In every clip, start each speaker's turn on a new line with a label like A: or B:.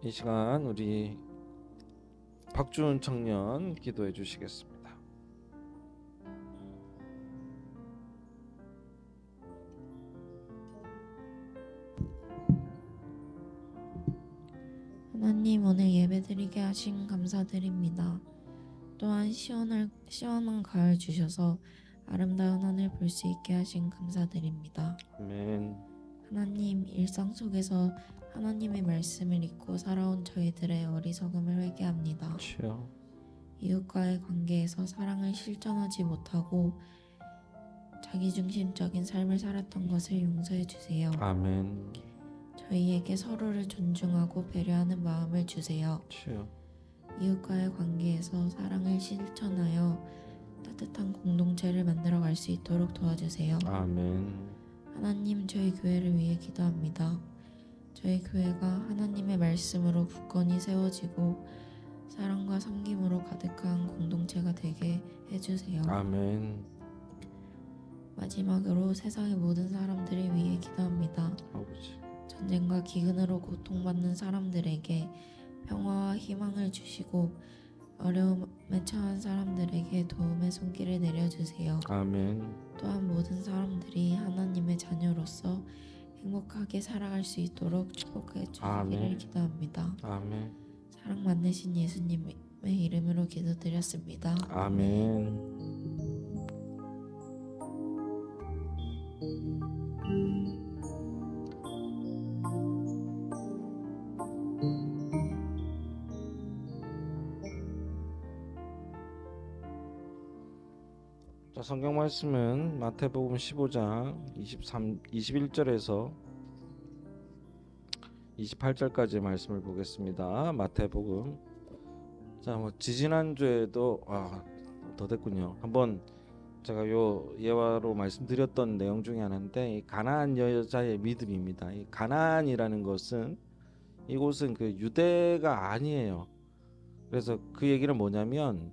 A: 이 시간 우리 박주은 청년 기도해 주시겠습니다.
B: 하나님, 오늘 예배드리게 하신 감사드립니다. 또한 시원한 가을 주셔서 아름다운 하늘 볼 수 있게 하신 감사드립니다.
A: 아멘.
B: 하나님, 일상 속에서 하나님의 말씀을 잊고 살아온 저희들의 어리석음을 회개합니다.
A: 주여.
B: 이웃과의 관계에서 사랑을 실천하지 못하고 자기중심적인 삶을 살았던 것을 용서해 주세요.
A: 아멘.
B: 저희에게 서로를 존중하고 배려하는 마음을 주세요.
A: 주여.
B: 이웃과의 관계에서 사랑을 실천하여 따뜻한 공동체를 만들어갈 수 있도록 도와주세요.
A: 아멘.
B: 하나님, 저희 교회를 위해 기도합니다. 저희 교회가 하나님의 말씀으로 굳건히 세워지고 사랑과 섬김으로 가득한 공동체가 되게 해주세요.
A: 아멘.
B: 마지막으로 세상의 모든 사람들을 위해 기도합니다.
A: 아버지.
B: 전쟁과 기근으로 고통받는 사람들에게 평화와 희망을 주시고 어려움에 처한 사람들에게 도움의 손길을 내려주세요.
A: 아멘.
B: 또한 모든 사람들이 하나님의 자녀로서 행복하게 살아갈 수 있도록 축복해 주시기를
A: 아멘.
B: 기도합니다.
A: 아멘.
B: 사랑 많으신 예수님의 이름으로 기도드렸습니다.
A: 아멘. 자, 성경 말씀은 마태복음 15장 21절에서 28절까지의 말씀을 보겠습니다. 마태복음. 자, 지지난주에도 더 됐군요. 한번 제가 요 예화로 말씀드렸던 내용 중에 하나인데, 이 가나안 여자의 믿음입니다. 이 가나안이라는 것은 이곳은 그 유대가 아니에요. 그래서 그 얘기는 뭐냐면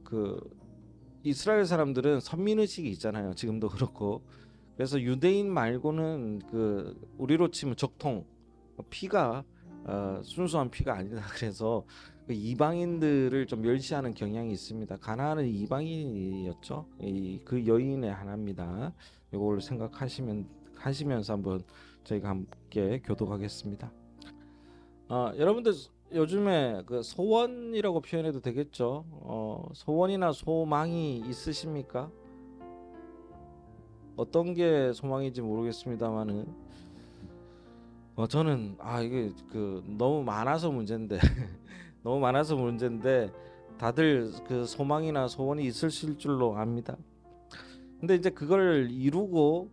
A: 그 이스라엘 사람들은 선민의식이 있잖아요. 지금도 그렇고. 그래서 유대인 말고는 그 우리로 치면 적통, 피가 순수한 피가 아니다. 그래서 그 이방인들을 좀 멸시하는 경향이 있습니다. 가나안은 이방인이었죠. 그 여인의 하나입니다. 이걸 하시면서 한번 저희가 함께 교독하겠습니다. 여러분들 요즘에 그 소원이라고 표현해도 되겠죠. 소원이나 소망이 있으십니까? 어떤 게 소망인지 모르겠습니다만은 저는 이게 그 너무 많아서 문제인데 너무 많아서 문제인데 다들 그 소망이나 소원이 있으실 줄로 압니다. 근데 이제 그걸 이루고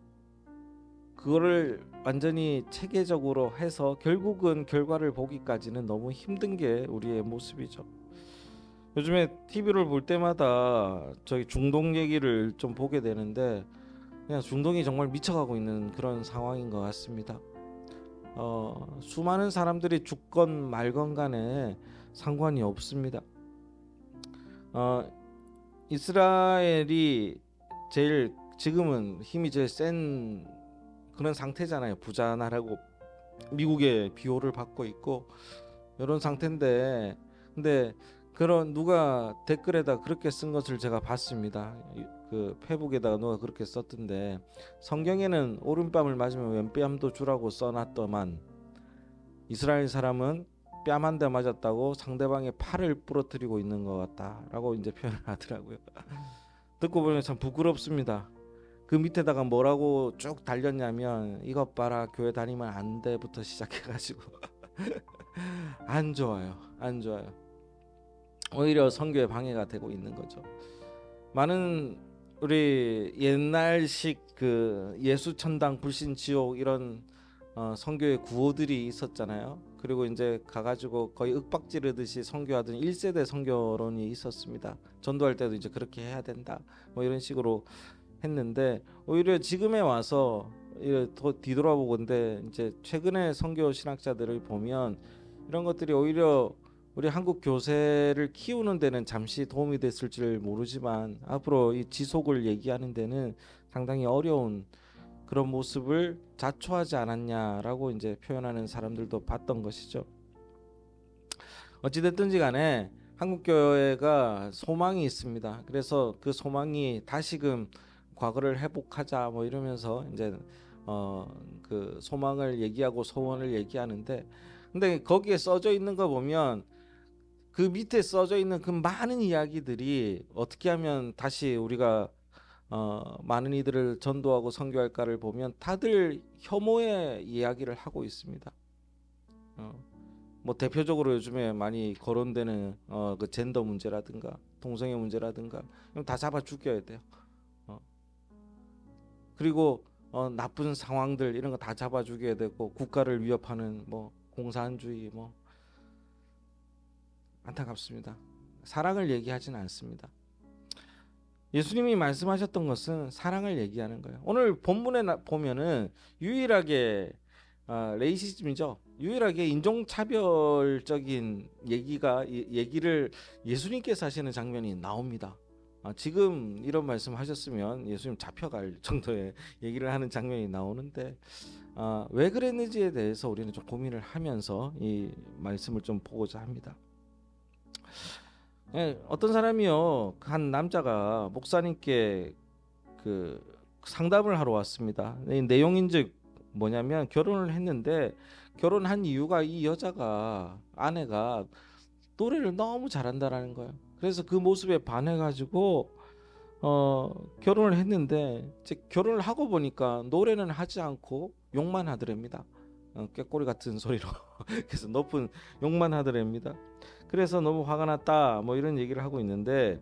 A: 그거를 완전히 체계적으로 해서 결국은 결과를 보기까지는 너무 힘든 게 우리의 모습이죠. 요즘에 TV를 볼 때마다 저희 중동 얘기를 좀 보게 되는데 그냥 중동이 정말 미쳐가고 있는 그런 상황인 것 같습니다. 수많은 사람들이 죽건 말건 간에 상관이 없습니다. 이스라엘이 제일 지금은 힘이 제일 센 그런 상태잖아요. 부자 나라고 미국의 비호를 받고 있고 이런 상태인데, 근데 그런 누가 댓글에다 그렇게 쓴 것을 제가 봤습니다. 그 페북에다가 누가 그렇게 썼던데, 성경에는 오른뺨을 맞으면 왼뺨도 주라고 써놨더만 이스라엘 사람은 뺨 한 대 맞았다고 상대방의 팔을 부러뜨리고 있는 것 같다라고 이제 표현을 하더라고요. 듣고 보면 참 부끄럽습니다. 그 밑에다가 뭐라고 쭉 달렸냐면 이것 봐라 교회 다니면 안 돼부터 시작해가지고 안 좋아요. 오히려 선교에 방해가 되고 있는 거죠. 많은 우리 옛날식 그 예수천당 불신지옥 이런 선교의 구호들이 있었잖아요. 그리고 이제 가가지고 거의 윽박지르듯이 선교하던 1세대 선교론이 있었습니다. 전도할 때도 이제 그렇게 해야 된다 뭐 이런 식으로 했는데, 오히려 지금에 와서 뒤돌아보건데 이제 최근에 선교 신학자들을 보면 이런 것들이 오히려 우리 한국 교세를 키우는 데는 잠시 도움이 됐을지 모르지만 앞으로 이 지속을 얘기하는 데는 상당히 어려운 그런 모습을 자초하지 않았냐라고 이제 표현하는 사람들도 봤던 것이죠. 어찌됐든지 간에 한국 교회가 소망이 있습니다. 그래서 그 소망이 다시금 과거를 회복하자 뭐 이러면서 이제 그 소망을 얘기하고 소원을 얘기하는데, 근데 거기에 써져 있는 거 보면 그 밑에 써져 있는 그 많은 이야기들이 어떻게 하면 다시 우리가 많은 이들을 전도하고 선교할까를 보면 다들 혐오의 이야기를 하고 있습니다. 뭐 대표적으로 요즘에 많이 거론되는 그 젠더 문제라든가 동성애 문제라든가 다 잡아 죽여야 돼요. 그리고 나쁜 상황들 이런 거 다 잡아 죽여야 되고, 국가를 위협하는 뭐 공산주의 뭐, 안타깝습니다. 사랑을 얘기하지는 않습니다. 예수님이 말씀하셨던 것은 사랑을 얘기하는 거예요. 오늘 본문에 보면은 유일하게 레이시즘이죠. 유일하게 인종차별적인 얘기를 예수님께서 하시는 장면이 나옵니다. 지금 이런 말씀하셨으면 예수님 잡혀갈 정도의 얘기를 하는 장면이 나오는데, 왜 그랬는지에 대해서 우리는 좀 고민을 하면서 이 말씀을 좀 보고자 합니다. 어떤 사람이요, 한 남자가 목사님께 그 상담을 하러 왔습니다. 내용인즉 뭐냐면, 결혼을 했는데 결혼한 이유가 이 여자가, 아내가 노래를 너무 잘한다라는 거예요. 그래서 그 모습에 반해가지고 결혼을 했는데, 결혼을 하고 보니까 노래는 하지 않고 욕만 하더랍니다. 꾀꼬리 같은 소리로 그래서 높은 욕만 하더랍니다. 그래서 너무 화가 났다 뭐 이런 얘기를 하고 있는데,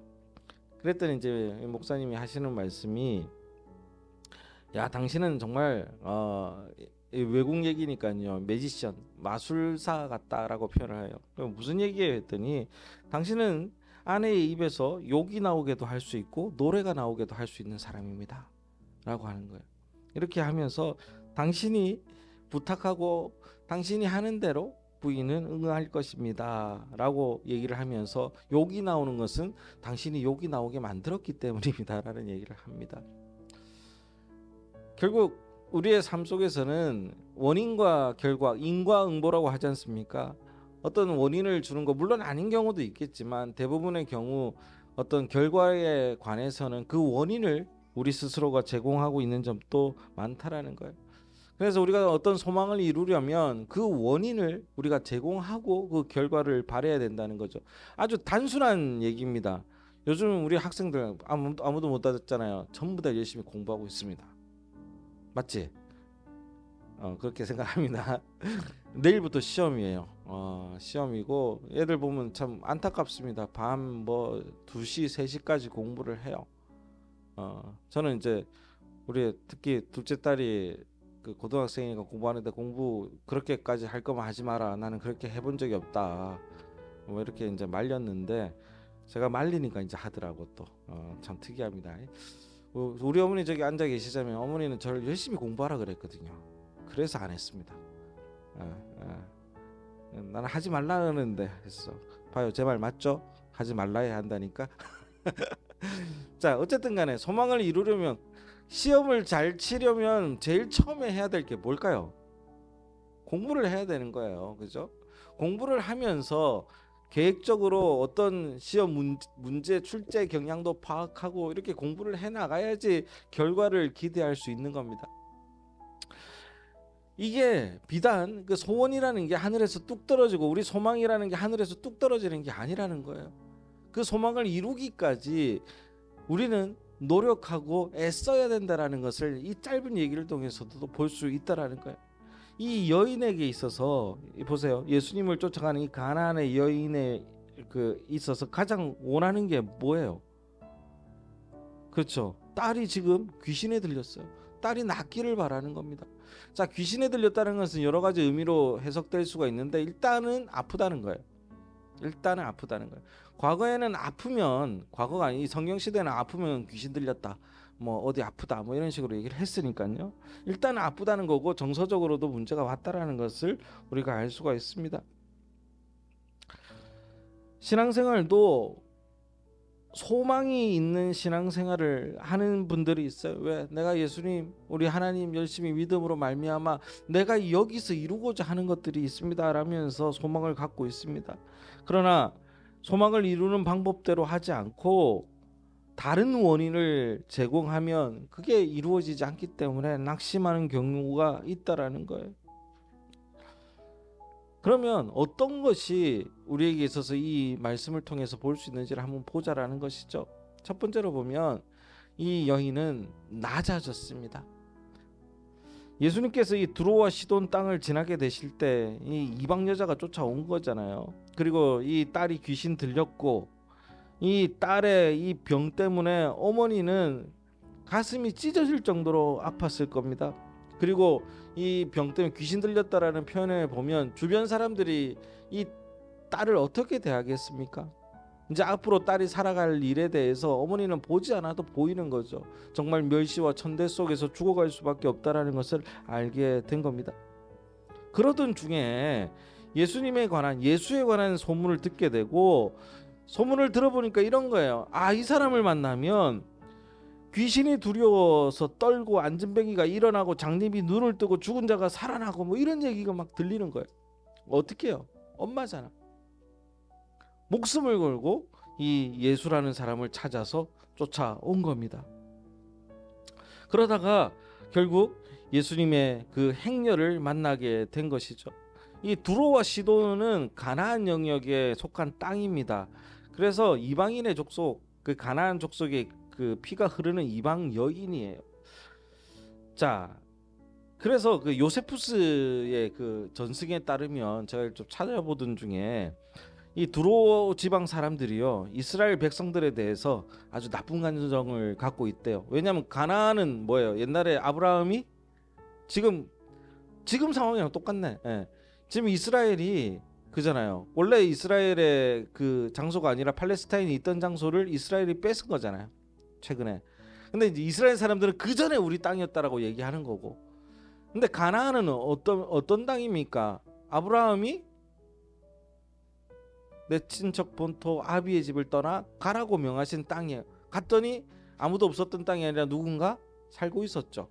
A: 그랬더니 이제 목사님이 하시는 말씀이, 야, 당신은 정말 외국 얘기니까요, 매지션, 마술사 같다라고 표현을 해요. 그럼 무슨 얘기예요 했더니, 당신은 아내의 입에서 욕이 나오게도 할 수 있고 노래가 나오게도 할 수 있는 사람입니다 라고 하는 거예요. 이렇게 하면서 당신이 부탁하고 당신이 하는 대로 부인은 응할 것입니다 라고 얘기를 하면서, 욕이 나오는 것은 당신이 욕이 나오게 만들었기 때문입니다 라는 얘기를 합니다. 결국 우리의 삶 속에서는 원인과 결과, 인과응보라고 하지 않습니까? 어떤 원인을 주는 거, 물론 아닌 경우도 있겠지만 대부분의 경우 어떤 결과에 관해서는 그 원인을 우리 스스로가 제공하고 있는 점도 많다라는 거예요. 그래서 우리가 어떤 소망을 이루려면 그 원인을 우리가 제공하고 그 결과를 발휘해야 된다는 거죠. 아주 단순한 얘기입니다. 요즘 우리 학생들 아무도 못 받았잖아요. 전부 다 열심히 공부하고 있습니다. 맞지? 그렇게 생각합니다. 내일부터 시험이에요. 시험이고 애들 보면 참 안타깝습니다. 밤 뭐 2시, 3시까지 공부를 해요. 저는 이제 우리 특히 둘째 딸이 그 고등학생이니까 공부하는데, 공부 그렇게까지 할 거면 하지 마라, 나는 그렇게 해본 적이 없다 뭐 이렇게 이제 말렸는데, 제가 말리니까 이제 하더라고. 또 참 특이합니다. 우리 어머니 저기 앉아 계시자면 어머니는 저를 열심히 공부하라 그랬거든요. 그래서 안 했습니다. 나는 하지 말라는데 했어. 봐요, 제 말 맞죠? 하지 말라야 한다니까. 자, 어쨌든 간에 소망을 이루려면, 시험을 잘 치려면 제일 처음에 해야 될 게 뭘까요? 공부를 해야 되는 거예요. 그죠? 공부를 하면서 계획적으로 어떤 시험 문제 출제 경향도 파악하고 이렇게 공부를 해 나가야지 결과를 기대할 수 있는 겁니다. 이게 비단 그 소원이라는 게 하늘에서 뚝 떨어지고 우리 소망이라는 게 하늘에서 뚝 떨어지는 게 아니라는 거예요. 그 소망을 이루기까지 우리는 노력하고 애써야 된다라는 것을 이 짧은 얘기를 통해서도 볼 수 있다라는 거예요. 이 여인에게 있어서 보세요. 예수님을 쫓아가는 이 가나안의 여인에 있어서 가장 원하는 게 뭐예요? 그렇죠. 딸이 지금 귀신에 들렸어요. 딸이 낫기를 바라는 겁니다. 자, 귀신에 들렸다는 것은 여러 가지 의미로 해석될 수가 있는데, 일단은 아프다는 거예요. 일단은 아프다는 거예요. 과거에는 아프면, 과거가 아니 성경 시대는 아프면 귀신 들렸다, 뭐 어디 아프다 뭐 이런 식으로 얘기를 했으니까요. 일단은 아프다는 거고, 정서적으로도 문제가 왔다라는 것을 우리가 알 수가 있습니다. 신앙생활도 소망이 있는 신앙생활을 하는 분들이 있어요. 왜? 내가 예수님, 우리 하나님 열심히 믿음으로 말미암아 내가 여기서 이루고자 하는 것들이 있습니다 라면서 소망을 갖고 있습니다. 그러나 소망을 이루는 방법대로 하지 않고 다른 원인을 제공하면 그게 이루어지지 않기 때문에 낙심하는 경우가 있다라는 거예요. 그러면 어떤 것이 우리에게 있어서 이 말씀을 통해서 볼 수 있는지를 한번 보자라는 것이죠. 첫 번째로 보면 이 여인은 낮아졌습니다. 예수님께서 이 두로와 시돈 땅을 지나게 되실 때 이 이방 여자가 쫓아온 거잖아요. 그리고 이 딸이 귀신 들렸고 이 딸의 이 병 때문에 어머니는 가슴이 찢어질 정도로 아팠을 겁니다. 그리고 이 병 때문에 귀신 들렸다라는 표현을 보면 주변 사람들이 이 딸을 어떻게 대하겠습니까? 이제 앞으로 딸이 살아갈 일에 대해서 어머니는 보지 않아도 보이는 거죠. 정말 멸시와 천대 속에서 죽어갈 수밖에 없다라는 것을 알게 된 겁니다. 그러던 중에 예수에 관한 소문을 듣게 되고, 소문을 들어보니까 이런 거예요. 이 사람을 만나면 귀신이 두려워서 떨고 안진뱅이가 일어나고 장님이 눈을 뜨고 죽은 자가 살아나고 뭐 이런 얘기가 막 들리는 거예요. 어떻게 해요? 엄마잖아. 목숨을 걸고 이 예수라는 사람을 찾아서 쫓아온 겁니다. 그러다가 결국 예수님의 그 행렬을 만나게 된 것이죠. 이 두로와 시돈은 가나안 영역에 속한 땅입니다. 그래서 이방인의 족속, 그 가나안 족속의 그 피가 흐르는 이방 여인이에요. 자, 그래서 그 요세푸스의 그 전승에 따르면 제가 좀 찾아보던 중에 이 두로 지방 사람들이요, 이스라엘 백성들에 대해서 아주 나쁜 감정을 갖고 있대요. 왜냐하면 가나안은 뭐예요? 옛날에 아브라함이 지금 상황이랑 똑같네. 예. 지금 이스라엘이 그잖아요. 원래 이스라엘의 그 장소가 아니라 팔레스타인이 있던 장소를 이스라엘이 뺏은 거잖아요, 최근에. 근데 이제 이스라엘 사람들은 그 전에 우리 땅이었다라고 얘기하는 거고. 근데 가나안은 어떤 땅입니까? 아브라함이 내 친척 본토 아비의 집을 떠나 가라고 명하신 땅이에요. 갔더니 아무도 없었던 땅이 아니라 누군가 살고 있었죠.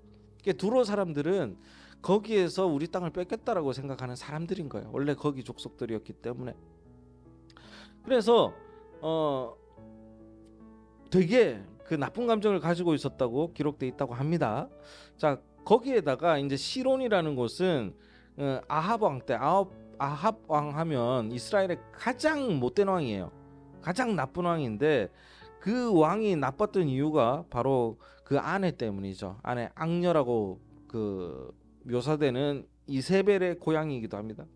A: 두로 사람들은 거기에서 우리 땅을 뺏겼다라고 생각하는 사람들인 거예요. 원래 거기 족속들이었기 때문에. 그래서 되게 그 나쁜 감정을 가지고 있었다고 기록되어 있다고 합니다. 자, 거기에다가 이제 시론이라는 곳은 아합 왕 때, 아합 왕 하면 이스라엘의 가장 못된 왕이에요. 가장 나쁜 왕인데 그 왕이 나빴던 이유가 바로 그 아내 때문이죠. 아내 악녀라고 그 묘사되는 이세벨의 고향이기도 합니다.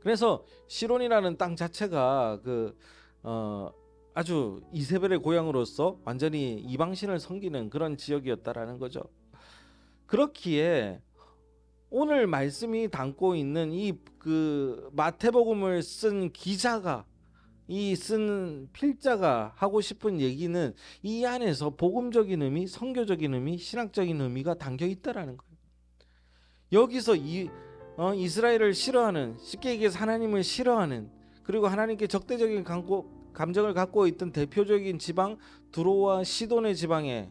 A: 그래서 시론이라는 땅 자체가 아주 이세벨의 고향으로서 완전히 이방신을 섬기는 그런 지역이었다라는 거죠. 그렇기에 오늘 말씀이 담고 있는 이 그 마태복음을 쓴 기자가, 쓴 필자가 하고 싶은 얘기는 이 안에서 복음적인 의미, 선교적인 의미, 신학적인 의미가 담겨 있다라는 거예요. 여기서 이스라엘을 싫어하는, 쉽게 얘기해서 하나님을 싫어하는, 그리고 하나님께 적대적인 감정을 갖고 있던 대표적인 지방 두로와 시돈의 지방에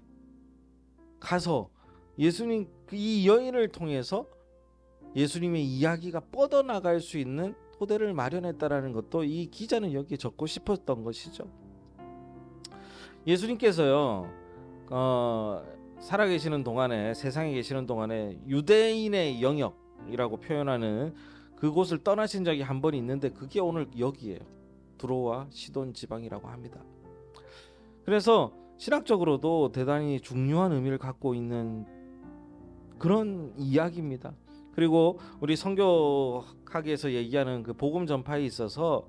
A: 가서 예수님, 이 여인을 통해서 예수님의 이야기가 뻗어나갈 수 있는 토대를 마련했다라는 것도 이 기자는 여기에 적고 싶었던 것이죠. 예수님께서요, 살아계시는 동안에, 세상에 계시는 동안에 유대인의 영역이라고 표현하는 그곳을 떠나신 적이 한 번 있는데 그게 오늘 여기에요. 두로와 시돈 지방이라고 합니다. 그래서 신학적으로도 대단히 중요한 의미를 갖고 있는 그런 이야기입니다. 그리고 우리 선교학에서 얘기하는 그 복음 전파에 있어서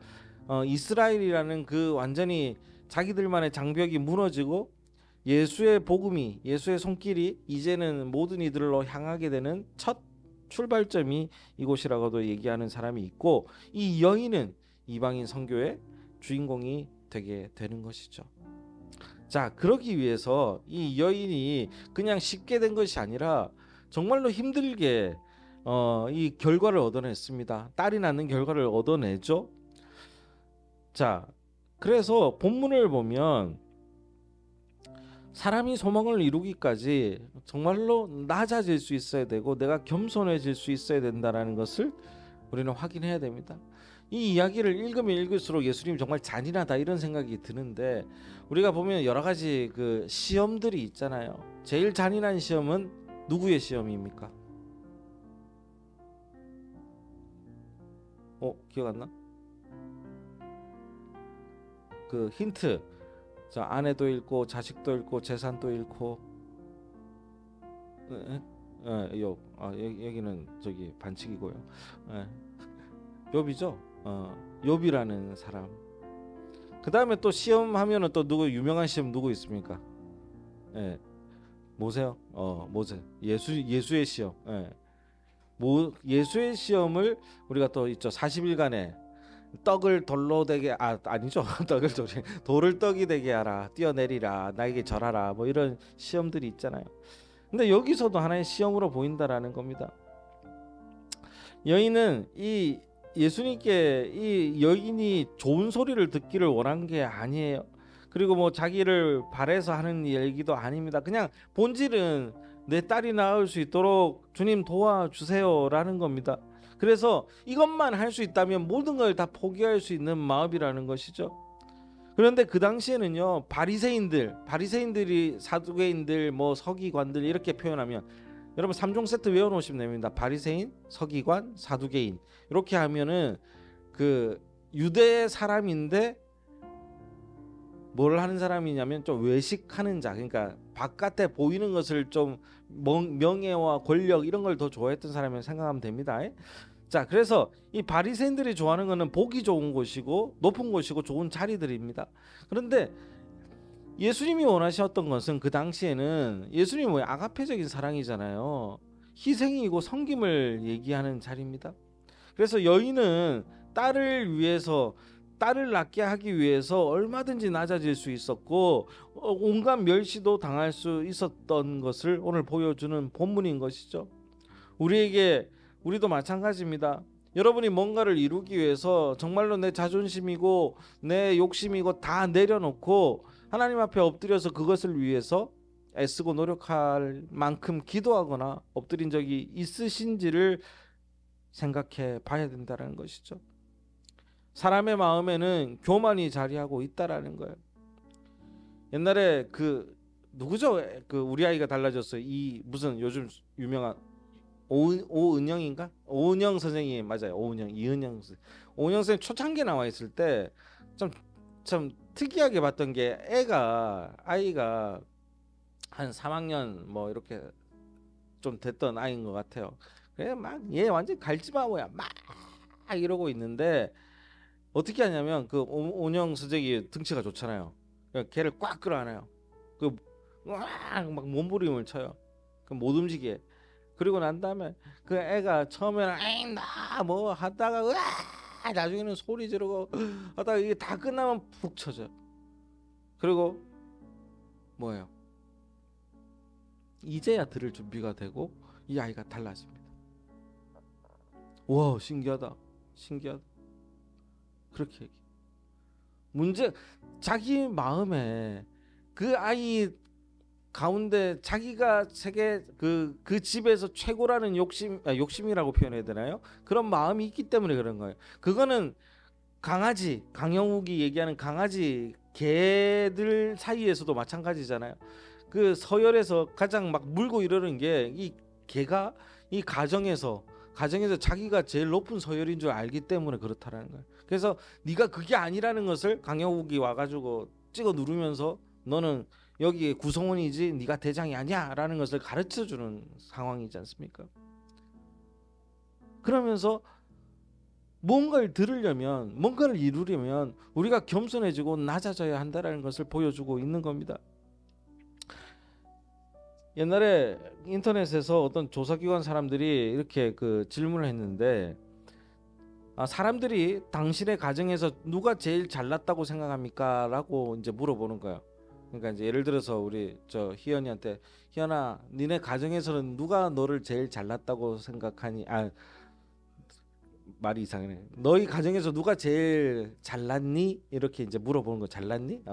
A: 이스라엘이라는 그 완전히 자기들만의 장벽이 무너지고 예수의 복음이, 예수의 손길이 이제는 모든 이들로 향하게 되는 첫 출발점이 이곳이라고도 얘기하는 사람이 있고, 이 여인은 이방인 선교의 주인공이 되게 되는 것이죠. 자, 그러기 위해서 이 여인이 그냥 쉽게 된 것이 아니라 정말로 힘들게 이 결과를 얻어냈습니다. 딸이 낳는 결과를 얻어내죠. 자, 그래서 본문을 보면 사람이 소망을 이루기까지 정말로 낮아질 수 있어야 되고 내가 겸손해질 수 있어야 된다는 것을 우리는 확인해야 됩니다. 이 이야기를 읽으면 읽을수록 예수님이 정말 잔인하다 이런 생각이 드는데, 우리가 보면 여러 가지 그 시험들이 있잖아요. 제일 잔인한 시험은 누구의 시험입니까? 기억 안 나? 그 힌트. 자, 아내도 잃고 자식도 잃고 재산도 잃고. 여기는 저기 반칙이고요. 욥이죠. 욥이라는 사람. 그 다음에 또 시험 하면은 또 누구 유명한 시험 누구 있습니까? 모세요. 모세. 예수의 시험. 예수의 시험을 우리가 또 있죠. 40일간의 떡을 돌로 되게 아니죠. 떡을 돌을 떡이 되게 하라. 뛰어내리라. 나에게 절하라. 뭐 이런 시험들이 있잖아요. 근데 여기서도 하나의 시험으로 보인다라는 겁니다. 여인은 이 예수님께 이 여인이 좋은 소리를 듣기를 원한 게 아니에요. 그리고 뭐 자기를 바래서 하는 얘기도 아닙니다. 그냥 본질은 내 딸이 나을 수 있도록 주님 도와주세요라는 겁니다. 그래서 이것만 할 수 있다면 모든 걸 다 포기할 수 있는 마음이라는 것이죠. 그런데 그 당시에는요, 바리새인들이 사두개인들, 뭐 서기관들 이렇게 표현하면, 여러분 3종 세트 외워놓으시면 됩니다. 바리새인, 서기관, 사두개인 이렇게 하면은 그 유대 사람인데 뭘 하는 사람이냐면 좀 외식하는 자, 그러니까 바깥에 보이는 것을 좀 명예와 권력 이런 걸 더 좋아했던 사람이라고 생각하면 됩니다. 자, 그래서 이 바리새인들이 좋아하는 것은 보기 좋은 곳이고 높은 곳이고 좋은 자리들입니다. 그런데 예수님이 원하셨던 것은 그 당시에는, 예수님이 뭐예요? 아가페적인 사랑이잖아요. 희생이고 섬김을 얘기하는 자리입니다. 그래서 여인은 딸을 낳게 하기 위해서 얼마든지 낮아질 수 있었고 온갖 멸시도 당할 수 있었던 것을 오늘 보여주는 본문인 것이죠. 우리도 마찬가지입니다. 여러분이 뭔가를 이루기 위해서 정말로 내 자존심이고 내 욕심이고 다 내려놓고 하나님 앞에 엎드려서 그것을 위해서 애쓰고 노력할 만큼 기도하거나 엎드린 적이 있으신지를 생각해 봐야 된다는 것이죠. 사람의 마음에는 교만이 자리하고 있다라는 거예요. 옛날에 그 누구죠? 그 우리 아이가 달라졌어요. 이 무슨 요즘 유명한 오은영인가? 오은영 선생님 맞아요. 이은영 선생님 초창기에 나와 있을 때 참 특이하게 봤던 게 아이가 한 3학년 뭐 이렇게 좀 됐던 아이인 것 같아요. 그래 막 얘 완전 갈지바보야 막 이러고 있는데 어떻게 하냐면 그 오은영 선생이 등치가 좋잖아요. 걔를 꽉 끌어안아요. 막 몸부림을 쳐요. 못 움직이게. 그리고 난 다음에 그 애가 처음에는 에잉 나 뭐 하다가 으아 나중에는 소리 지르고 하다가 이게 다 끝나면 푹 쳐져. 그리고 뭐예요? 이제야 들을 준비가 되고 이 아이가 달라집니다. 와 신기하다. 그렇게 얘기. 문제 자기 마음에 그 아이 가운데 자기가 세계 그 집에서 최고라는 욕심이라고 표현해야 되나요? 그런 마음이 있기 때문에 그런 거예요. 그거는 강영욱이 얘기하는 강아지 개들 사이에서도 마찬가지잖아요. 그 서열에서 가장 막 물고 이러는 게 이 개가 이 가정에서 자기가 제일 높은 서열인 줄 알기 때문에 그렇다라는 거예요. 그래서 네가 그게 아니라는 것을 강영욱이 와가지고 찍어 누르면서 너는 여기 구성원이지 네가 대장이 아니야 라는 것을 가르쳐주는 상황이지 않습니까? 그러면서 뭔가를 이루려면 우리가 겸손해지고 낮아져야 한다는 것을 보여주고 있는 겁니다. 옛날에 인터넷에서 어떤 조사기관 사람들이 이렇게 그 질문을 했는데, 사람들이 당신의 가정에서 누가 제일 잘났다고 생각합니까? 라고 이제 물어보는 거예요. 그러니까 이제 예를 들어서 우리 희연이한테, 희연아 니네 가정에서는 누가 너를 제일 잘났다고 생각하니? 말이 이상하네. 너희 가정에서 누가 제일 잘났니? 이렇게 이제 물어보는 거. 잘났니?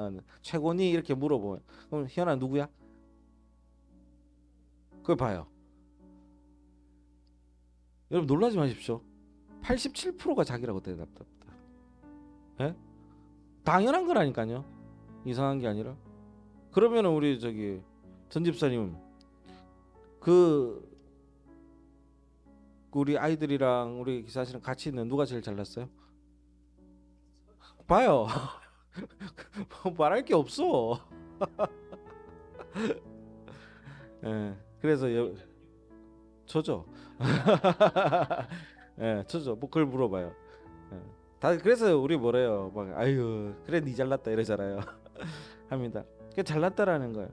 A: 최고니? 이렇게 물어보면 그럼 희연아 누구야? 그걸 봐요. 여러분 놀라지 마십시오. 87%가 자기라고 대답합니다. 예? 당연한 거라니까요. 이상한 게 아니라. 그러면 우리 저기 전 집사님 그 우리 아이들이랑 우리 기사씨랑 같이 있는 누가 제일 잘났어요? 봐요. 말할 게 없어. 예. 그래서 저죠. 예, 저죠. 뭐 그걸 물어봐요. 예. 다 그래서 우리 뭐래요? 막 아유 그래 니 잘났다 이러잖아요. 합니다. 그 잘났다라는 거예요.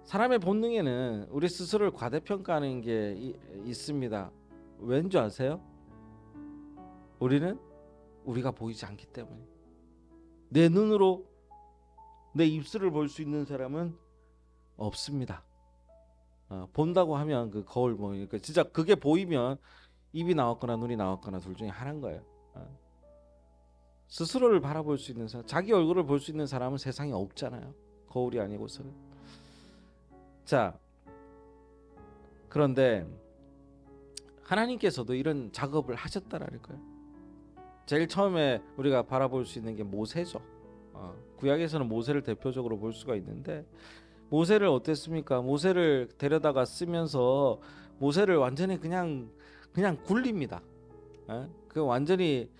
A: 사람의 본능에는 우리 스스로를 과대평가하는 게 있습니다. 왠지 아세요? 우리는 우리가 보이지 않기 때문에. 내 눈으로 내 입술을 볼 수 있는 사람은 없습니다. 본다고 하면 그 거울 보니까 진짜 그게 보이면 입이 나왔거나 눈이 나왔거나 둘 중에 하나인 거예요. 스스로를 바라볼 수 있는 사람, 자기 얼굴을 볼 수 있는 사람은 세상에 없잖아요. 거울이 아니고서는. 자, 그런데 하나님께서도 이런 작업을 하셨다라는 거예요. 제일 처음에 우리가 바라볼 수 있는 게 모세죠. 구약에서는 모세를 대표적으로 볼 수가 있는데 모세를 어땠습니까? 모세를 데려다가 쓰면서 모세를 완전히 그냥 굴립니다. 그 완전히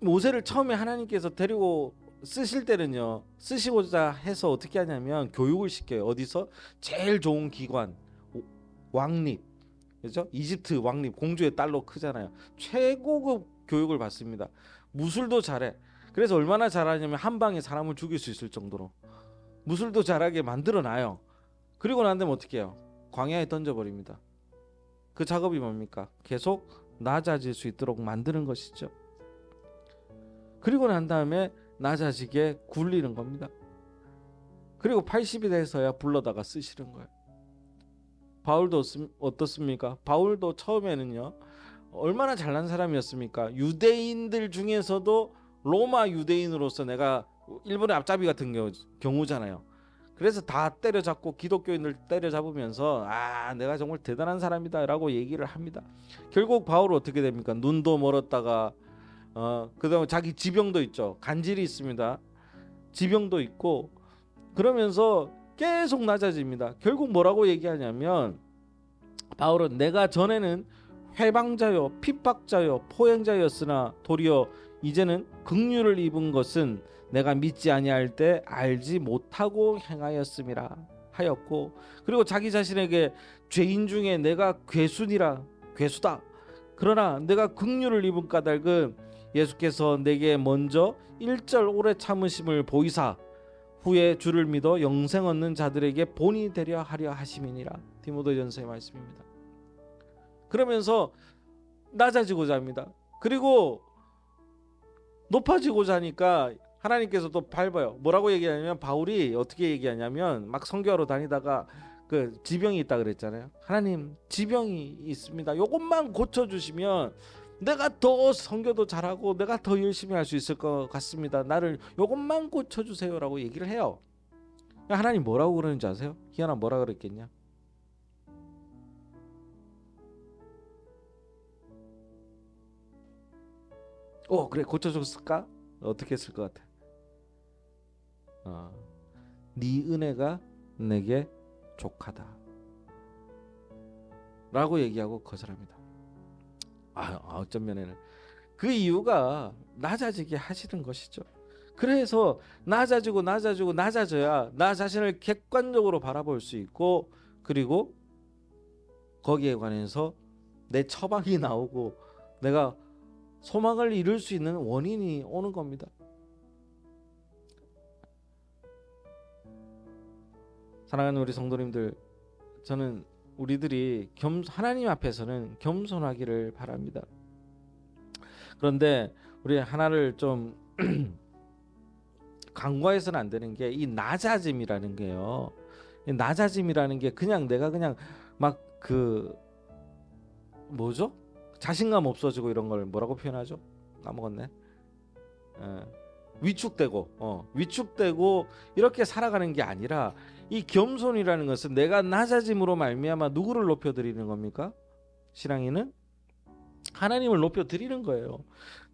A: 모세를 처음에 하나님께서 데리고 쓰실 때는요, 쓰시고자 해서 어떻게 하냐면 교육을 시켜요. 어디서? 제일 좋은 기관, 왕립, 그죠? 이집트 왕립, 공주의 딸로 크잖아요. 최고급 교육을 받습니다. 무술도 잘해. 그래서 얼마나 잘하냐면 한 방에 사람을 죽일 수 있을 정도로 무술도 잘하게 만들어 놔요. 그리고 난 다음에 어떻게 해요? 광야에 던져버립니다. 그 작업이 뭡니까? 계속 낮아질 수 있도록 만드는 것이죠. 그리고 난 다음에 낮아지게 굴리는 겁니다. 그리고 80이 돼서야 불러다가 쓰시는 거예요. 바울도 어떻습니까? 바울도 처음에는요, 얼마나 잘난 사람이었습니까? 유대인들 중에서도 로마 유대인으로서 내가 일본의 앞잡이 같은 경우잖아요. 그래서 다 때려잡고 기독교인들 때려잡으면서 내가 정말 대단한 사람이다 라고 얘기를 합니다. 결국 바울은 어떻게 됩니까? 눈도 멀었다가 그다음에 자기 지병도 있죠. 간질이 있습니다. 지병도 있고 그러면서 계속 낮아집니다. 결국 뭐라고 얘기하냐면 바울은 내가 전에는 회방자요 핍박자요 포행자였으나 도리어 이제는 긍휼을 입은 것은 내가 믿지 아니할 때 알지 못하고 행하였음이라 하였고, 그리고 자기 자신에게 죄인 중에 내가 괴수다. 그러나 내가 긍휼을 입은 까닭은 예수께서 내게 먼저 일절 오래 참으심을 보이사 후에 주를 믿어 영생 얻는 자들에게 본이 되려 하려 하심이니라. 디모데전서의 말씀입니다. 그러면서 낮아지고자 합니다. 그리고 높아지고자 하니까 하나님께서도 밟아요. 뭐라고 얘기하냐면 바울이 어떻게 얘기하냐면 막 선교하러 다니다가 그 지병이 있다 그랬잖아요. 하나님 지병이 있습니다. 요것만 고쳐주시면 내가 더 선교도 잘하고 내가 더 열심히 할 수 있을 것 같습니다. 나를 요것만 고쳐주세요라고 얘기를 해요. 하나님 뭐라고 그러는지 아세요? 희연아 뭐라 그랬겠냐? 그래 고쳐줬을까? 어떻게 했을 것 같아? 네 은혜가 내게 족하다 라고 얘기하고 거절합니다. 어쩐 면에는 그 이유가 낮아지게 하시는 것이죠. 그래서 낮아져야 나 자신을 객관적으로 바라볼 수 있고, 그리고 거기에 관해서 내 처방이 나오고 내가 소망을 이룰 수 있는 원인이 오는 겁니다. 사랑하는 우리 성도님들, 저는 우리들이 하나님 앞에서는 겸손하기를 바랍니다. 그런데 우리 하나를 좀 간과해서는 안 되는 게 이 낮아짐이라는 게요. 이 낮아짐이라는 게 그냥 내가 그냥 막 뭐죠? 자신감 없어지고 이런 걸 뭐라고 표현하죠? 까먹었네. 위축되고 이렇게 살아가는 게 아니라 이 겸손이라는 것은 내가 낮아짐으로 말미암아 누구를 높여드리는 겁니까? 신앙인은 하나님을 높여드리는 거예요.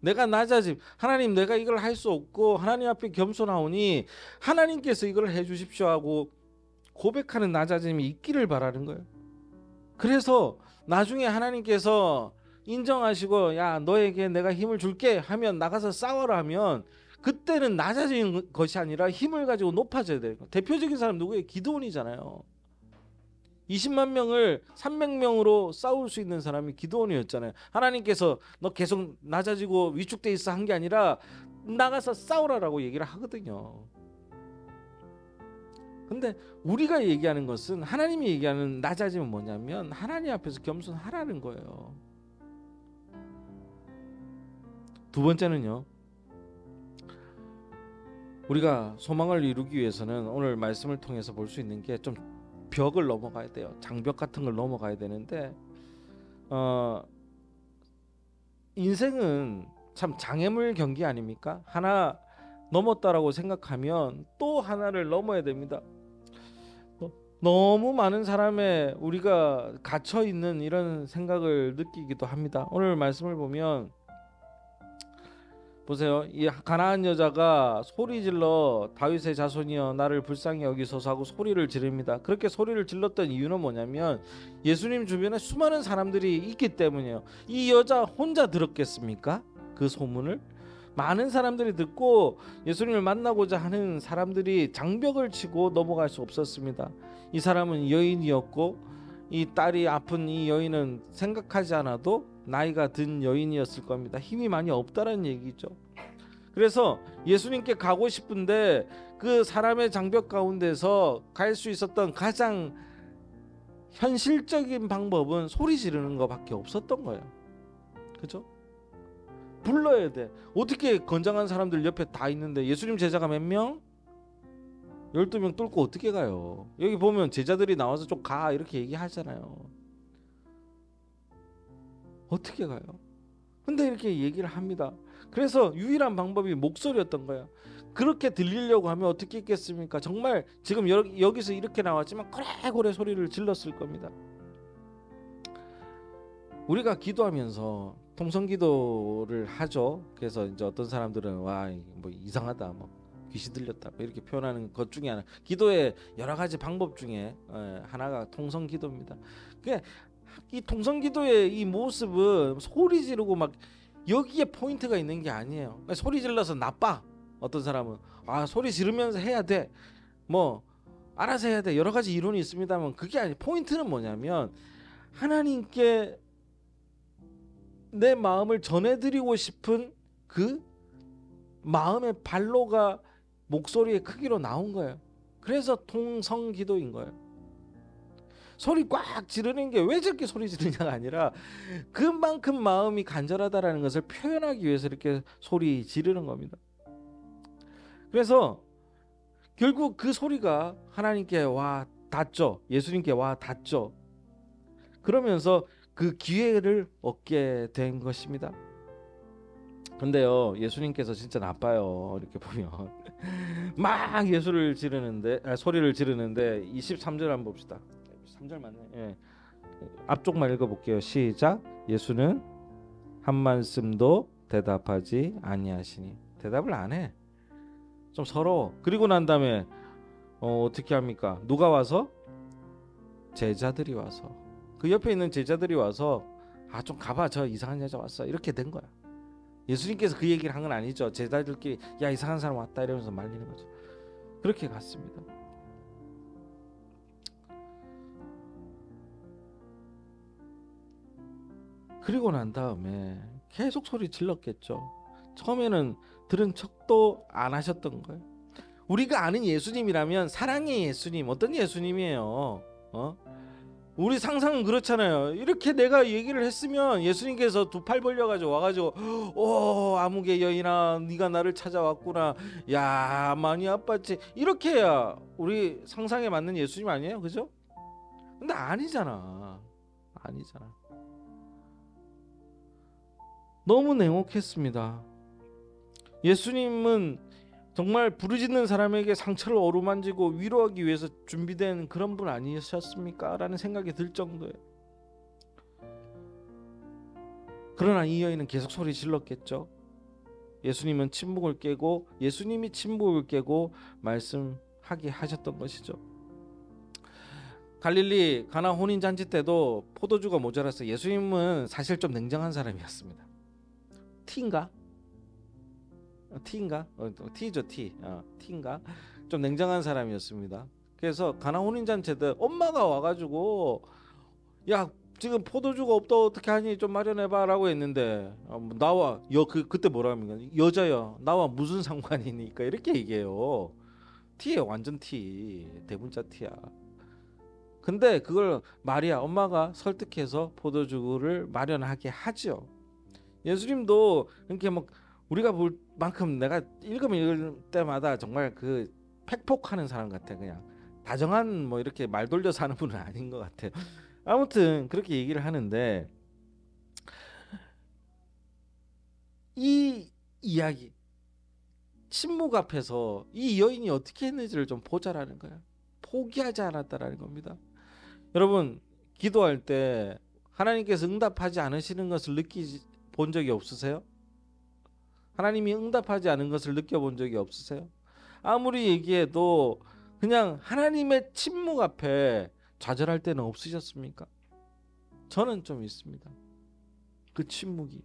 A: 내가 낮아짐, 하나님 내가 이걸 할 수 없고 하나님 앞에 겸손하오니 하나님께서 이걸 해주십시오 하고 고백하는 낮아짐이 있기를 바라는 거예요. 그래서 나중에 하나님께서 인정하시고 야 너에게 내가 힘을 줄게 하면 나가서 싸워라 하면 그때는 낮아지는 것이 아니라 힘을 가지고 높아져야 돼요. 대표적인 사람 누구예요? 기드온이잖아요. 20만 명을 300명으로 싸울 수 있는 사람이 기드온이었잖아요. 하나님께서 너 계속 낮아지고 위축돼 있어 한 게 아니라 나가서 싸우라라고 얘기를 하거든요. 근데 우리가 얘기하는 것은 하나님이 얘기하는 낮아짐은 뭐냐면 하나님 앞에서 겸손하라는 거예요. 두 번째는요. 우리가 소망을 이루기 위해서는 오늘 말씀을 통해서 볼 수 있는 게 좀 벽을 넘어가야 돼요. 장벽 같은 걸 넘어가야 되는데 인생은 참 장애물 경기 아닙니까? 하나 넘었다라고 생각하면 또 하나를 넘어야 됩니다. 너무 많은 사람의 우리가 갇혀 있는 이런 생각을 느끼기도 합니다. 오늘 말씀을 보면 보세요. 이 가나안 여자가 소리질러 다윗의 자손이여 나를 불쌍히 여기소서 하고 소리를 지릅니다. 그렇게 소리를 질렀던 이유는 뭐냐면 예수님 주변에 수많은 사람들이 있기 때문이에요. 이 여자 혼자 들었겠습니까? 그 소문을? 많은 사람들이 듣고 예수님을 만나고자 하는 사람들이 장벽을 치고 넘어갈 수 없었습니다. 이 사람은 여인이었고 이 딸이 아픈 이 여인은 생각하지 않아도 나이가 든 여인이었을 겁니다. 힘이 많이 없다는 얘기죠. 그래서 예수님께 가고 싶은데 그 사람의 장벽 가운데서 갈 수 있었던 가장 현실적인 방법은 소리 지르는 것밖에 없었던 거예요. 그죠? 불러야 돼. 어떻게 건장한 사람들 옆에 다 있는데 예수님 제자가 몇 명? 12명 뚫고 어떻게 가요? 여기 보면 제자들이 나와서 좀 가 이렇게 얘기하잖아요. 어떻게 가요? 근데 이렇게 얘기를 합니다. 그래서 유일한 방법이 목소리였던 거예요. 그렇게 들리려고 하면 어떻게 있겠습니까? 정말 지금 여기서 이렇게 나왔지만 고래고래 소리를 질렀을 겁니다. 우리가 기도하면서 통성기도를 하죠. 그래서 이제 어떤 사람들은 와 뭐 이상하다, 뭐 귀신 들렸다, 뭐 이렇게 표현하는 것 중에 하나, 기도의 여러 가지 방법 중에 하나가 통성기도입니다. 그게 이 통성기도의 이 모습은 소리 지르고 막 여기에 포인트가 있는 게 아니에요. 소리 질러서 나빠. 어떤 사람은 소리 지르면서 해야 돼. 뭐 알아서 해야 돼. 여러 가지 이론이 있습니다만 그게 아니. 포인트는 뭐냐면 하나님께 내 마음을 전해드리고 싶은 그 마음의 발로가 목소리의 크기로 나온 거예요. 그래서 통성기도인 거예요. 소리 꽉 지르는 게 왜 저렇게 소리 지르냐가 아니라 그만큼 마음이 간절하다라는 것을 표현하기 위해서 이렇게 소리 지르는 겁니다. 그래서 결국 그 소리가 하나님께 와 닿죠. 예수님께 와 닿죠. 그러면서 그 기회를 얻게 된 것입니다. 근데요, 예수님께서 진짜 나빠요. 이렇게 보면 막 소리를 지르는데 23절 한번 봅시다. 3절 맞네. 예. 앞쪽만 읽어볼게요. 시작. 예수는 한 말씀도 대답하지 아니하시니. 대답을 안 해. 좀 서러워. 그리고 난 다음에 어떻게 합니까? 누가 와서? 제자들이 와서. 그 옆에 있는 제자들이 와서 좀 가봐, 저 이상한 여자 왔어, 이렇게 된 거야. 예수님께서 그 얘기를 한 건 아니죠. 제자들끼리 야 이상한 사람 왔다 이러면서 말리는 거죠. 그렇게 갔습니다. 그리고 난 다음에 계속 소리 질렀겠죠. 처음에는 들은 척도 안 하셨던 거예요. 우리가 아는 예수님이라면 사랑의 예수님, 어떤 예수님이에요? 우리 상상은 그렇잖아요. 이렇게 내가 얘기를 했으면 예수님께서 두 팔 벌려가지고 와가지고 아무개 여인아 네가 나를 찾아왔구나, 야 많이 아팠지, 이렇게 해야 우리 상상에 맞는 예수님 아니에요? 그죠? 근데 아니잖아. 너무 냉혹했습니다. 예수님은 정말 부르짖는 사람에게 상처를 어루만지고 위로하기 위해서 준비된 그런 분 아니셨습니까? 라는 생각이 들 정도예요. 그러나 이 여인은 계속 소리 질렀겠죠. 예수님은 침묵을 깨고 예수님이 침묵을 깨고 말씀하게 하셨던 것이죠. 갈릴리 가나 혼인잔치 때도 포도주가 모자라서 예수님은 사실 좀 냉정한 사람이었습니다. 티인가? 티죠. 티인가? 좀 냉정한 사람이었습니다. 그래서 가나 혼인잔치 때 엄마가 와가지고 야 지금 포도주가 없다 어떻게 하니 좀 마련해봐라고 했는데 나와 그때 뭐라 합니까? 여자야 나와 무슨 상관이니까 이렇게 얘기해요. 티예요. 완전 티. 대문자 티야. 근데 그걸 마리아 엄마가 설득해서 포도주를 마련하게 하죠. 예수님도 이렇게 막 우리가 볼 만큼 내가 읽을 때마다 정말 그 팩폭하는 사람 같아. 그냥 다정한 뭐 이렇게 말 돌려서 하는 분은 아닌 것 같아요. 아무튼 그렇게 얘기를 하는데 이 이야기 침묵 앞에서 이 여인이 어떻게 했는지를 좀 보자라는 거야. 포기하지 않았다라는 겁니다. 여러분 기도할 때 하나님께서 응답하지 않으시는 것을 본 적이 없으세요? 하나님이 응답하지 않은 것을 느껴본 적이 없으세요? 아무리 얘기해도 그냥 하나님의 침묵 앞에 좌절할 때는 없으셨습니까? 저는 좀 있습니다. 그 침묵이.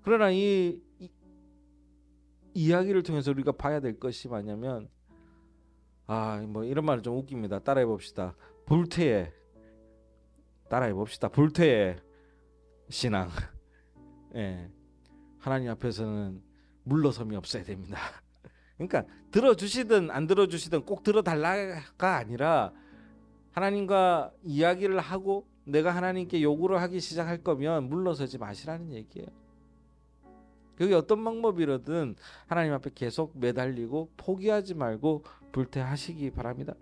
A: 그러나 이 이야기를 통해서 우리가 봐야 될 것이 뭐냐면 뭐 이런 말은 좀 웃깁니다. 따라해 봅시다. 불태의 신앙. 예. 하나님 앞에서는 물러섬이 없어야 됩니다. 그러니까 들어주시든 안 들어주시든 꼭 들어달라가 아니라 하나님과 이야기를 하고 내가 하나님께 요구를 하기 시작할 거면 물러서지 마시라는 얘기예요. 그게 어떤 방법이라든 하나님 앞에 계속 매달리고 포기하지 말고 불태하시기 바랍니다.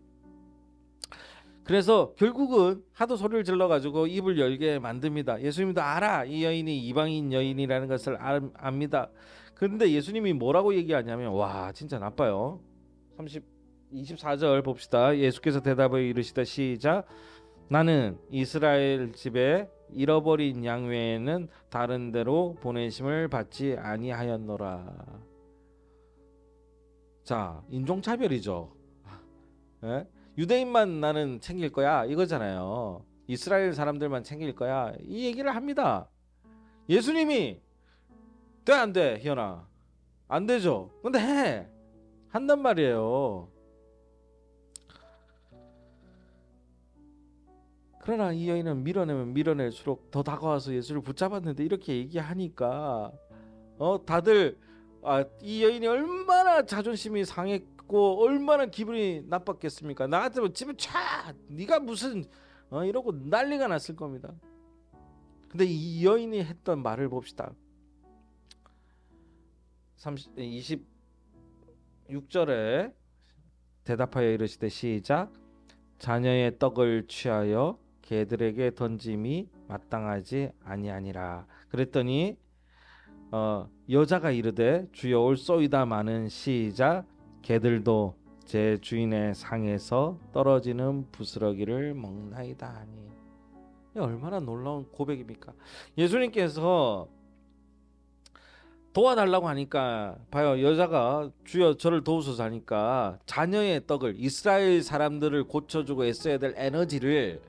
A: 그래서 결국은 하도 소리를 질러가지고 입을 열게 만듭니다. 예수님도 알아. 이 여인이 이방인 여인이라는 것을 압니다. 그런데 예수님이 뭐라고 얘기하냐면 와 진짜 나빠요. 24절 봅시다. 예수께서 대답하여 이르시다 시작. 나는 이스라엘 집에 잃어버린 양 외에는 다른 데로 보내심을 받지 아니하였노라. 자, 인종차별이죠. 예? 유대인만 나는 챙길 거야 이거잖아요. 이스라엘 사람들만 챙길 거야 이 얘기를 합니다. 예수님이 돼 안 돼? 희연아 안 되죠. 근데 한단 말이에요. 그러나 이 여인은 밀어내면 밀어낼수록 더 다가와서 예수를 붙잡았는데 이렇게 얘기하니까 다들 이 여인이 얼마나 자존심이 상했고 얼마나 기분이 나빴겠습니까? 나한테 뭐 집에 차 네가 무슨 이러고 난리가 났을 겁니다. 근데 이 여인이 했던 말을 봅시다. 26절에 대답하여 이르시되 시작. 자녀의 떡을 취하여 개들에게 던짐이 마땅하지 아니하니라. 그랬더니 여자가 이르되 주여 올소이다마는 시작. 개들도 제 주인의 상에서 떨어지는 부스러기를 먹나이다 하니. 얼마나 놀라운 고백입니까? 예수님께서 도와달라고 하니까 봐요. 여자가 주여 저를 도우소서 하니까 자녀의 떡을 이스라엘 사람들을 고쳐주고 애써야 될 에너지를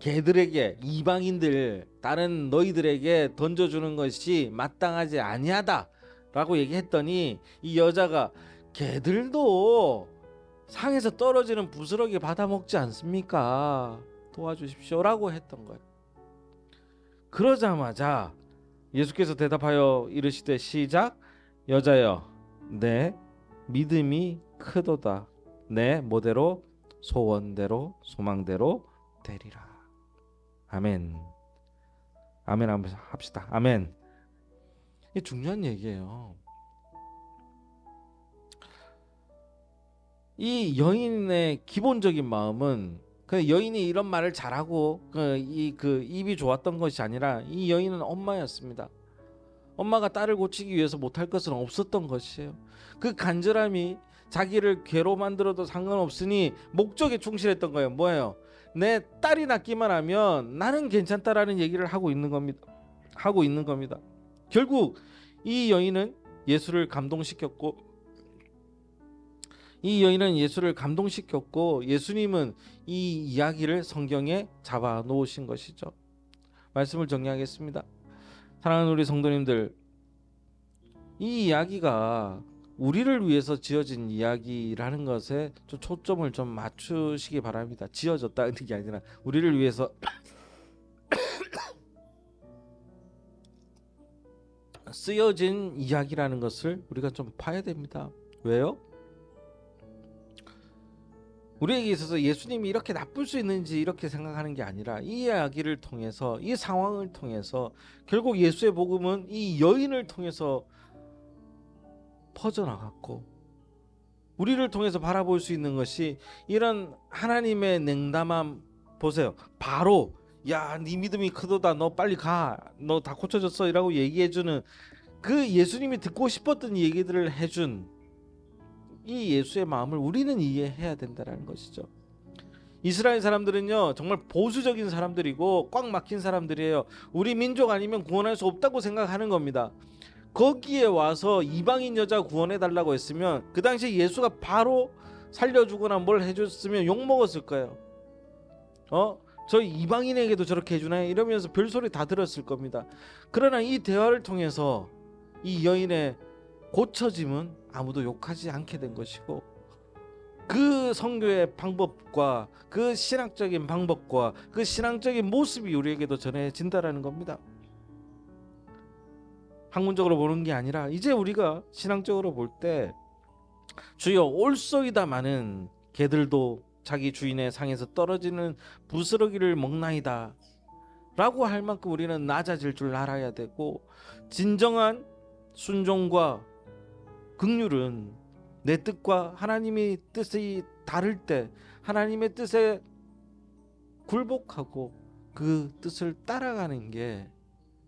A: 개들에게 이방인들 다른 너희들에게 던져주는 것이 마땅하지 아니하다라고 얘기했더니 이 여자가 개들도 상에서 떨어지는 부스러기 받아먹지 않습니까? 도와주십시오라고 했던 거예요. 그러자마자 예수께서 대답하여 이르시되 시작. 여자여 내 믿음이 크도다. 내 뭐대로 소원대로 소망대로 되리라. 아멘. 아멘 한번 합시다. 아멘. 이게 중요한 얘기예요. 이 여인의 기본적인 마음은 그 여인이 이런 말을 잘하고 그 입이 좋았던 것이 아니라 이 여인은 엄마였습니다. 엄마가 딸을 고치기 위해서 못할 것은 없었던 것이에요. 그 간절함이 자기를 괴로 만들어도 상관없으니 목적에 충실했던 거예요. 뭐예요? 내 딸이 낫기만 하면 나는 괜찮다라는 얘기를 하고 있는 겁니다. 결국 이 여인은 예수를 감동시켰고 예수님은 이 이야기를 성경에 잡아 놓으신 것이죠. 말씀을 정리하겠습니다. 사랑하는 우리 성도님들, 이 이야기가 우리를 위해서 지어진 이야기라는 것에 좀 초점을 좀 맞추시기 바랍니다. 지어졌다는 게 아니라 우리를 위해서 쓰여진 이야기라는 것을 우리가 좀 봐야 됩니다. 왜요? 우리에게 있어서 예수님이 이렇게 나쁠 수 있는지 이렇게 생각하는 게 아니라 이 이야기를 통해서, 이 상황을 통해서 결국 예수의 복음은 이 여인을 통해서 퍼져나갔고, 우리를 통해서 바라볼 수 있는 것이 이런 하나님의 냉담함. 보세요. 바로 야, 네 믿음이 크도다, 너 빨리 가, 너 다 고쳐졌어 이라고 얘기해주는, 그 예수님이 듣고 싶었던 얘기들을 해준 이 예수의 마음을 우리는 이해해야 된다는 것이죠. 이스라엘 사람들은요, 정말 보수적인 사람들이고 꽉 막힌 사람들이에요. 우리 민족 아니면 구원할 수 없다고 생각하는 겁니다. 거기에 와서 이방인 여자 구원해 달라고 했으면 그 당시에 예수가 바로 살려주거나 뭘 해줬으면 욕먹었을 거예요. 저 이방인에게도 저렇게 해주나요? 이러면서 별소리 다 들었을 겁니다. 그러나 이 대화를 통해서 이 여인의 고쳐짐은 아무도 욕하지 않게 된 것이고, 그 선교의 방법과 그 신학적인 방법과 그 신앙적인 모습이 우리에게도 전해진다라는 겁니다. 학문적으로 보는 게 아니라 이제 우리가 신앙적으로 볼 때, 주여 올소이다마는 개들도 자기 주인의 상에서 떨어지는 부스러기를 먹나이다 라고 할 만큼 우리는 낮아질 줄 알아야 되고, 진정한 순종과 긍휼은 내 뜻과 하나님의 뜻이 다를 때 하나님의 뜻에 굴복하고 그 뜻을 따라가는 게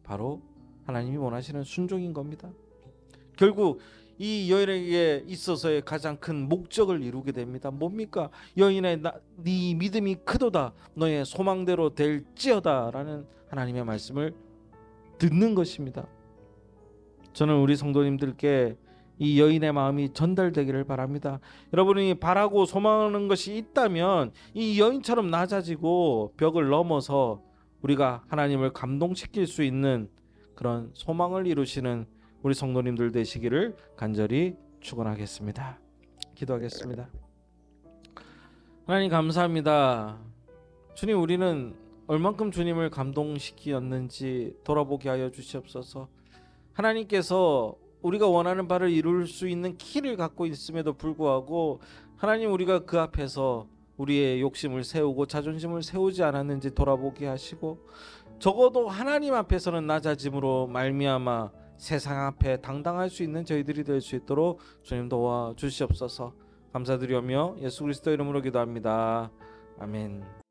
A: 바로 하나님이 원하시는 순종인 겁니다. 결국 이 여인에게 있어서의 가장 큰 목적을 이루게 됩니다. 뭡니까? 여인의 네 믿음이 크도다, 너의 소망대로 될지어다 라는 하나님의 말씀을 듣는 것입니다. 저는 우리 성도님들께 이 여인의 마음이 전달되기를 바랍니다. 여러분이 바라고 소망하는 것이 있다면 이 여인처럼 낮아지고 벽을 넘어서 우리가 하나님을 감동시킬 수 있는 그런 소망을 이루시는 우리 성도님들 되시기를 간절히 축원하겠습니다. 기도하겠습니다. 하나님 감사합니다. 주님, 우리는 얼만큼 주님을 감동시키었는지 돌아보게 하여 주시옵소서. 하나님께서 우리가 원하는 바를 이룰 수 있는 키를 갖고 있음에도 불구하고 하나님, 우리가 그 앞에서 우리의 욕심을 세우고 자존심을 세우지 않았는지 돌아보게 하시고, 적어도 하나님 앞에서는 낮아짐으로 말미암아 세상 앞에 당당할 수 있는 저희들이 될 수 있도록 주님 도와주시옵소서. 감사드리오며 예수 그리스도 이름으로 기도합니다. 아멘.